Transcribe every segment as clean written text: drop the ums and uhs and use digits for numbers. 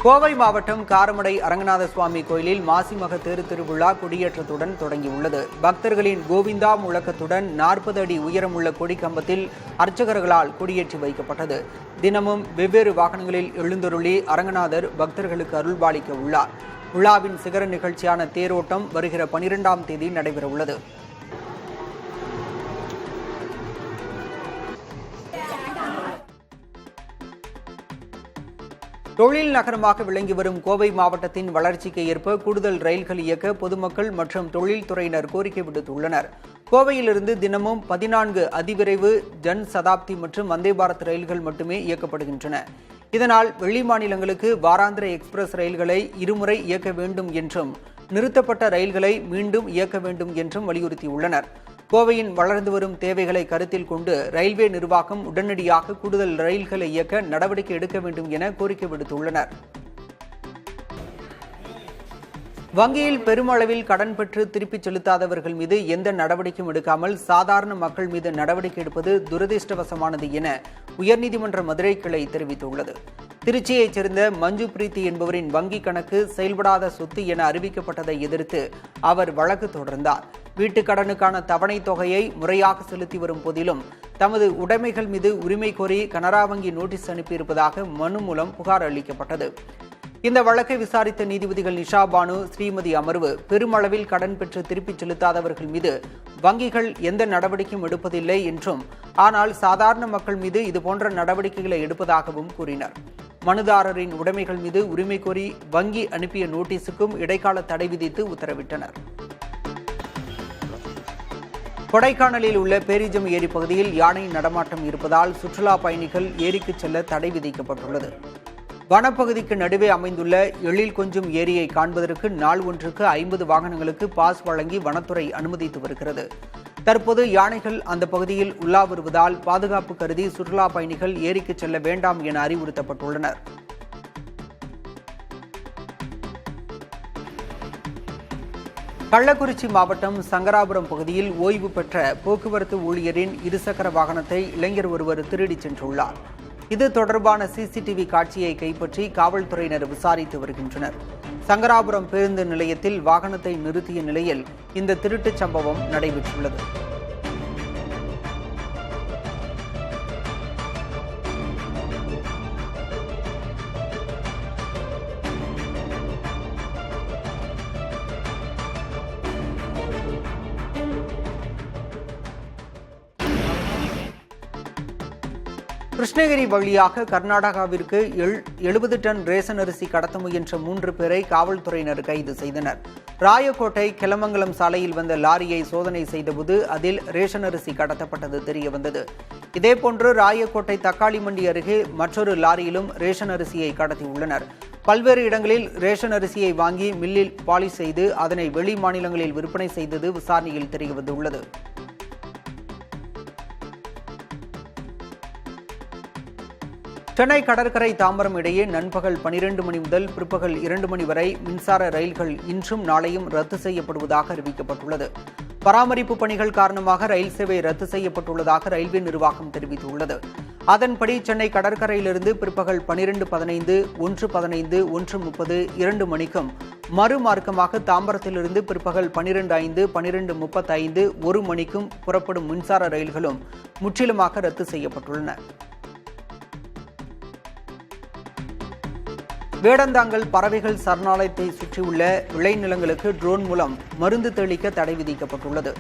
கோவை மாவட்டம் காரமடை அரங்கநாத சுவாமி கோயிலில் மாசிமக தேர் திருவிழா கொடியேற்றத்துடன் தொடங்கியுள்ளது. பக்தர்களின் கோவிந்தா முழக்கத்துடன் 40 அடி உயரமுள்ள கொடி கம்பத்தில் அர்ச்சகர்களால் கொடியேற்றி வைக்கப்பட்டது. தினமும் வெவ்வேறு வாகனங்களில் எழுந்தருளி அரங்கநாதர் பக்தர்களுக்கு அருள்பாலிக்க உள்ளார். விழாவின் சிகர நிகழ்ச்சியான தேரோட்டம் வருகிற 12ஆம் தேதி நடைபெறவுள்ளது. தொழில் நகரமாக விளங்கி வரும் கோவை மாவட்டத்தின் வளர்ச்சிக்கு ஏற்ப கூடுதல் ரயில்கள் இயக்க பொதுமக்கள் மற்றும் தொழில்துறையினர் கோரிக்கை விடுத்துள்ளனர். கோவையிலிருந்து தினமும் 14 அதிவிரைவு ஜன் சதாப்தி மற்றும் வந்தே பாரத் ரயில்கள் மட்டுமே இயக்கப்படுகின்றன. இதனால் வெளி மாநிலங்களுக்கு வாராந்திர எக்ஸ்பிரஸ் ரயில்களை இருமுறை இயக்க வேண்டும் என்றும் நிறுத்தப்பட்ட ரயில்களை மீண்டும் இயக்க வேண்டும் என்றும் வலியுறுத்தியுள்ளனர். கோவையின் வளர்ந்து வரும் தேவைகளை கருத்தில் கொண்டு ரயில்வே நிர்வாகம் உடனடியாக கூடுதல் ரயில்களை இயக்க நடவடிக்கை எடுக்க வேண்டும் என கோரிக்கை விடுத்துள்ளனர். வங்கியில் பெருமளவில் கடன் பெற்று திருப்பிச் செலுத்தாதவர்கள் மீது எந்த நடவடிக்கையும் எடுக்காமல் சாதாரண மக்கள் மீது நடவடிக்கை எடுப்பது துரதிருஷ்டவசமானது என உயர்நீதிமன்ற மதுரை கிளை தெரிவித்துள்ளது. திருச்சியைச் சேர்ந்த மஞ்சு பிரீத்தி என்பவரின் வங்கிக் கணக்கு செயல்படாத சொத்து என அறிவிக்கப்பட்டதை எதிர்த்து அவர் வழக்கு தொடர்ந்தார். வீட்டுக் கடனுக்கான தவணை தொகையை முறையாக செலுத்தி வரும் போதிலும் தமது உடைமைகள் மீது உரிமை கோரி கனரா வங்கி நோட்டீஸ் அனுப்பியிருப்பதாக மனு மூலம் புகார் அளிக்கப்பட்டது. இந்த வழக்கை விசாரித்த நீதிபதிகள் நிஷா பானு, ஸ்ரீமதி அமர்வு பெருமளவில் கடன் பெற்று திருப்பிச் செலுத்தாதவர்கள் மீது வங்கிகள் எந்த நடவடிக்கையும் எடுப்பதில்லை என்றும், ஆனால் சாதாரண மக்கள் மீது இதுபோன்ற நடவடிக்கைகளை எடுப்பதாகவும் கூறினர். மனுதாரரின் உடைமைகள் மீது உரிமை கோரி வங்கி அனுப்பிய நோட்டீஸுக்கும் இடைக்கால தடை விதித்து உத்தரவிட்டனர். கொடைக்கானலில் உள்ள பேரிஜம் ஏரி பகுதியில் யானை நடமாட்டம் இருப்பதால் சுற்றுலா பயணிகள் ஏரிக்கு செல்ல தடை விதிக்கப்பட்டுள்ளது. வனப்பகுதிக்கு நடுவே அமைந்துள்ள எழில் கொஞ்சும் ஏரியை காண்பதற்கு நாள் ஒன்றுக்கு 50 வாகனங்களுக்கு பாஸ் வழங்கி வனத்துறை அனுமதித்து வருகிறது. தற்போது யானைகள் அந்த பகுதியில் உலா வருவதால் பாதுகாப்பு கருதி சுற்றுலா பயணிகள் ஏரிக்கு செல்ல வேண்டாம் என அறிவுறுத்தப்பட்டுள்ளனர். கள்ளக்குறிச்சி மாவட்டம் சங்கராபுரம் பகுதியில் ஓய்வு பெற்ற போக்குவரத்து ஊழியரின் இருசக்கர வாகனத்தை இளைஞர் ஒருவர் திருடிச் சென்றுள்ளார். இது தொடர்பான சிசிடிவி காட்சியை கைப்பற்றி காவல்துறையினர் விசாரித்து வருகின்றனர். சங்கராபுரம் பேருந்து நிலையத்தில் வாகனத்தை நிறுத்திய நிலையில் இந்த திருட்டுச் சம்பவம் நடைபெற்றுள்ளது. கிருஷ்ணகிரி வழியாக கர்நாடகாவிற்கு 70 டன் ரேஷன் அரிசி கடத்த முயன்ற 3 பேரை காவல்துறையினர் கைது செய்தனர். ராயக்கோட்டை கிளமங்கலம் சாலையில் வந்த லாரியை சோதனை செய்தபோது அதில் ரேஷன் அரிசி கடத்தப்பட்டது தெரியவந்தது. இதேபோன்று ராயக்கோட்டை தக்காளி மண்டி அருகே மற்றொரு லாரியிலும் ரேஷன் அரிசியை கடத்தியுள்ளனர். பல்வேறு இடங்களில் ரேஷன் அரிசியை வாங்கி மில்லில் பாலிஷ் செய்து அதனை வெளி மாநிலங்களில் விற்பனை செய்தது விசாரணையில் தெரியவந்துள்ளது. சென்னை கடற்கரை தாம்பரம் இடையே நண்பகல் 12 மணி முதல் பிற்பகல் 2 மணி வரை மின்சார ரயில்கள் இன்றும் நாளையும் ரத்து செய்யப்படுவதாக அறிவிக்கப்பட்டுள்ளது. பராமரிப்பு பணிகள் காரணமாக ரயில் சேவை ரத்து செய்யப்பட்டுள்ளதாக ரயில்வே நிர்வாகம் தெரிவித்துள்ளது. அதன்படி சென்னை கடற்கரையிலிருந்து பிற்பகல் 12:15, 1:15, 1:30, 2 மணிக்கும் மறுமார்க்கமாக தாம்பரத்திலிருந்து பிற்பகல் 12:05, 12:35, 1 மணிக்கும் புறப்படும் மின்சார ரயில்களும் முற்றிலுமாக ரத்து செய்யப்பட்டுள்ளன. வேடந்தாங்கல் பறவைகள் சரணாலயத்தை சுற்றியுள்ள விளைநிலங்களுக்கு ட்ரோன் மூலம் மருந்து தெளிக்க தடை விதிக்கப்பட்டுள்ளது.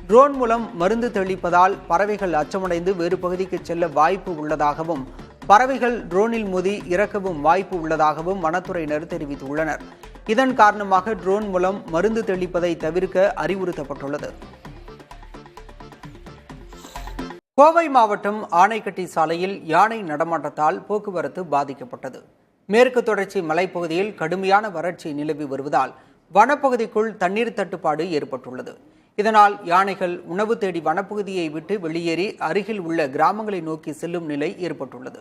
ட்ரோன் மூலம் மருந்து தெளிப்பதால் பறவைகள் அச்சமடைந்து வேறு பகுதிக்கு செல்ல வாய்ப்பு உள்ளதாகவும், பறவைகள் ட்ரோனில் மோதி இறக்கவும் வாய்ப்பு உள்ளதாகவும் வனத்துறையினர் தெரிவித்துள்ளனர். இதன் காரணமாக ட்ரோன் மூலம் மருந்து தெளிப்பதை தவிர்க்க அறிவுறுத்தப்பட்டுள்ளது. கோவை மாவட்டம் ஆனைக்கட்டி சாலையில் யானை நடமாட்டத்தால் போக்குவரத்து பாதிக்கப்பட்டது. மேற்கு தொடர்ச்சி மலைப்பகுதியில் கடுமையான வறட்சி நிலவி வருவதால் வனப்பகுதிக்குள் தண்ணீர் தட்டுப்பாடு ஏற்பட்டுள்ளது. இதனால் யானைகள் உணவு தேடி வனப்பகுதியை விட்டு வெளியேறி அருகில் உள்ள கிராமங்களை நோக்கி செல்லும் நிலை ஏற்பட்டுள்ளது.